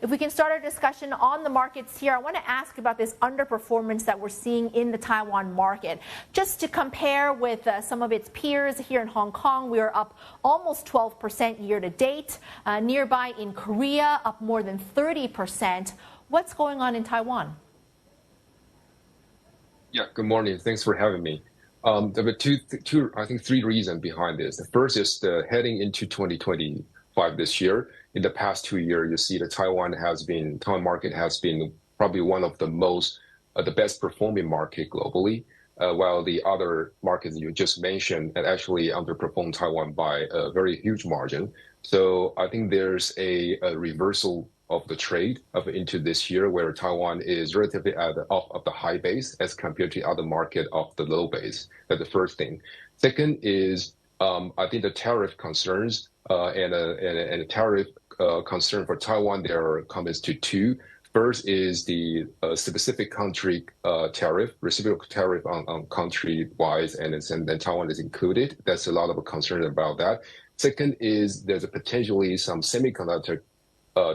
If we can start our discussion on the markets here, I want to ask about this underperformance that we're seeing in the Taiwan market. Just to compare with some of its peers here in Hong Kong, we are up almost 12% year to date. Nearby in Korea, up more than 30%. What's going on in Taiwan? Yeah, good morning. Thanks for having me. There were three reasons behind this. The first is the heading into 2025 this year. In the past 2 years, you see the Taiwan market has been probably one of the best performing market globally, while the other markets you just mentioned had actually underperformed Taiwan by a very huge margin. So I think there's a reversal of the trade into this year, where Taiwan is relatively off of the high base as compared to other market of the low base. That's the first thing. Second is I think the tariff concerns and a tariff concern for Taiwan, there are comments to two. First is the specific country tariff, reciprocal tariff on country-wise, and then Taiwan is included. That's a lot of concern about that. Second is there's potentially some semiconductor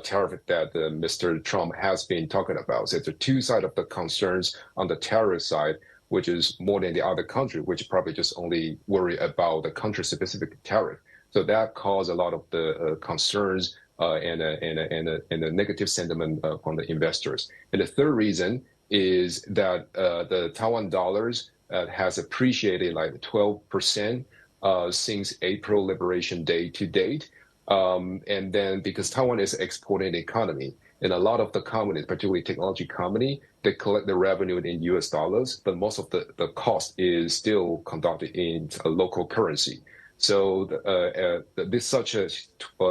tariff that Mr. Trump has been talking about. So it's the two sides of the concerns on the tariff side, which is more than the other country, which probably just only worry about the country-specific tariff. So that caused a lot of the concerns and a negative sentiment from the investors. And the third reason is that the Taiwan dollars has appreciated like 12% since April Liberation Day to date. And then because Taiwan is an exporting economy, and a lot of the companies, particularly technology company, they collect the revenue in US dollars, but most of the cost is still conducted in a local currency. So this such a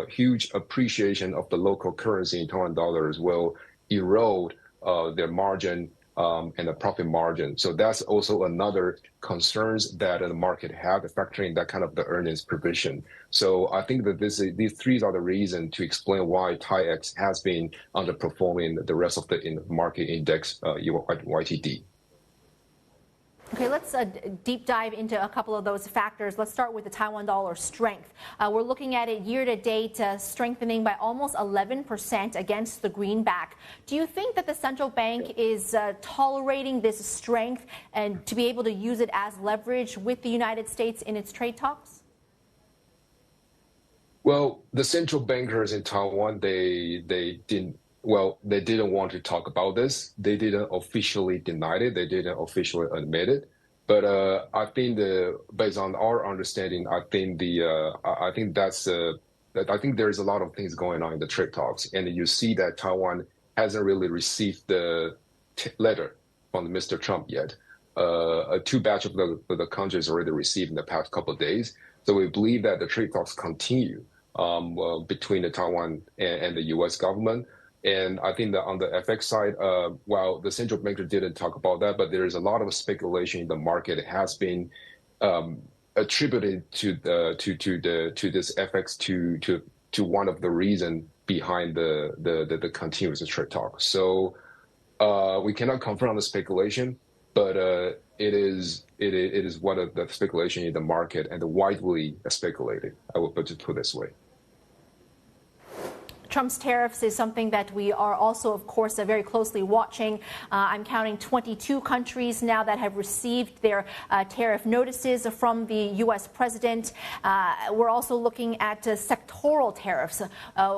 huge appreciation of the local currency in Taiwan dollars will erode their margin and the profit margin. So that's also another concerns that the market have, factoring that kind of the earnings provision. So I think that these three are the reasons to explain why TAIEX has been underperforming the rest of the market index, YTD. Okay, let's deep dive into a couple of those factors. Let's start with the Taiwan dollar strength. We're looking at it year to date, strengthening by almost 11% against the greenback. Do you think that the central bank is tolerating this strength and to be able to use it as leverage with the United States in its trade talks? Well, the central bankers in Taiwan, they didn't want to talk about this. They didn't officially deny it. They didn't officially admit it. But I think based on our understanding, I think there's a lot of things going on in the trade talks, and you see that Taiwan hasn't really received the letter from Mr. Trump yet. Two batch of the countries already received in the past couple of days. So we believe that the trade talks continue between the Taiwan and the U.S. government. And I think that on the FX side, while the central banker didn't talk about that, but there is a lot of speculation in the market. It has been attributed to this FX to one of the reasons behind the continuous trade talk. So we cannot confirm the speculation, but it is one of the speculation in the market and widely speculated. I will put it this way. Trump's tariffs is something that we are also, of course, very closely watching. I'm counting 22 countries now that have received their tariff notices from the U.S. president. We're also looking at sectoral tariffs.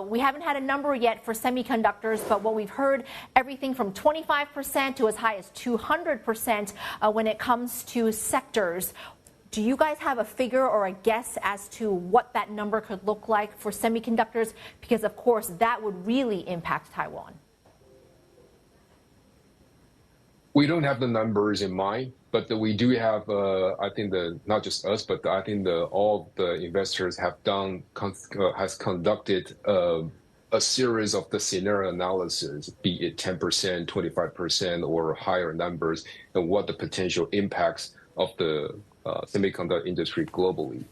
We haven't had a number yet for semiconductors, but what we've heard, everything from 25% to as high as 200% when it comes to sectors. Do you guys have a figure or a guess as to what that number could look like for semiconductors? Because, of course, that would really impact Taiwan. We don't have the numbers in mind, but we do have, I think, not just us, but I think all the investors has conducted a series of the scenario analysis, be it 10%, 25%, or higher numbers, and what the potential impacts of the semiconductor industry globally.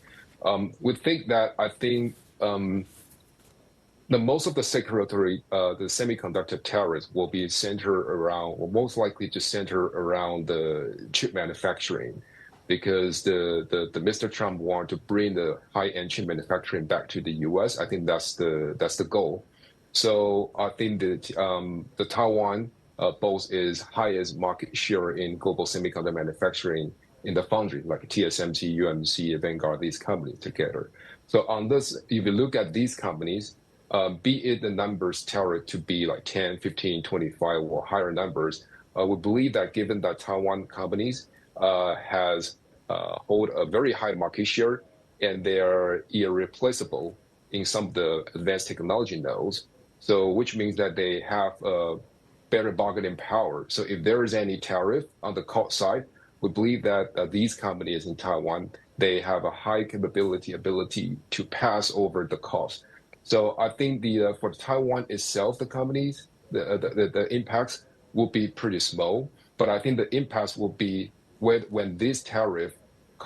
We think that the most of the the semiconductor tariffs will be centered around, or most likely to center around the chip manufacturing, because the Mr. Trump want to bring the high-end chip manufacturing back to the U.S. I think that's the goal. So I think that the Taiwan boasts its highest market share in global semiconductor manufacturing in the foundry, like TSMC, UMC, Vanguard, these companies together. So on this, if you look at these companies, be it the numbers tell to be like 10, 15, 25 or higher numbers, we believe that given that Taiwan companies has hold a very high market share and they are irreplaceable in some of the advanced technology nodes, so which means that they have better bargaining power. So if there is any tariff on the cost side, we believe that these companies in Taiwan, they have a high ability to pass over the cost. So I think for Taiwan itself, the companies, the impacts will be pretty small, but I think the impacts will be when this tariff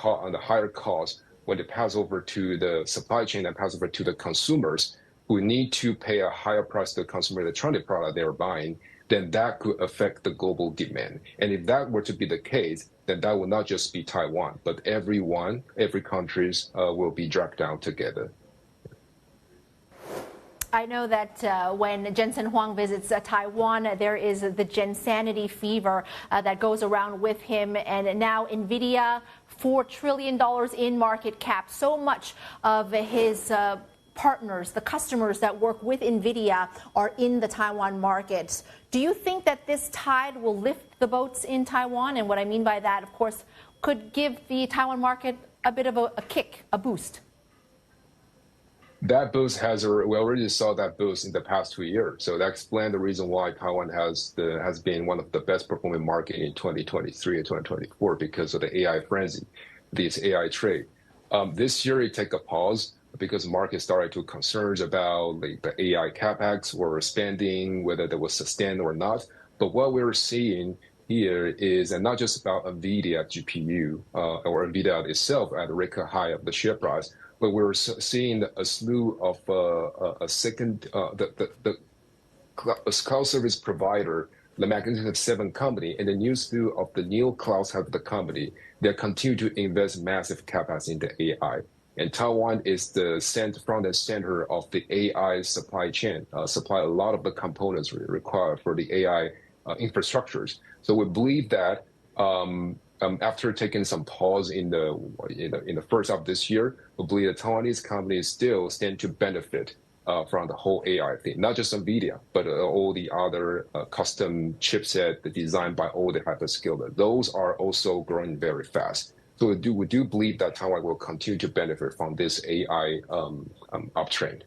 on the higher cost, when it pass over to the supply chain and pass over to the consumers who need to pay a higher price to the consumer electronic product they're buying, then that could affect the global demand. And if that were to be the case, then that will not just be Taiwan, but every countries will be dragged down together. I know that when Jensen Huang visits Taiwan, there is the Jensanity fever that goes around with him. And now NVIDIA, $4 trillion in market cap. So much of his partners, the customers that work with NVIDIA, are in the Taiwan market. Do you think that this tide will lift the boats in Taiwan? And what I mean by that, of course, could give the Taiwan market a bit of a kick, a boost. That boost we already saw that boost in the past 2 years. So that explains the reason why Taiwan has been one of the best performing market in 2023 and 2024 because of the AI frenzy, this AI trade. This year it took a pause because the market started to concerns about the AI capex or spending, whether they will sustain or not. But what we're seeing here is, and not just about NVIDIA GPU or NVIDIA itself at a record high of the share price, but we're seeing a slew of the cloud service provider, the Magnificent Seven company, and the new slew of the new cloud of the company. They continue to invest massive capacity in the AI. And Taiwan is the front and center of the AI supply chain, supply a lot of the components required for the AI infrastructures. So we believe that after taking some pause in the first half of this year, we believe the Taiwanese companies still stand to benefit from the whole AI thing, not just NVIDIA, but all the other custom chipset designed by all the hyperscalers. Those are also growing very fast. So we do believe that Taiwan will continue to benefit from this AI uptrend.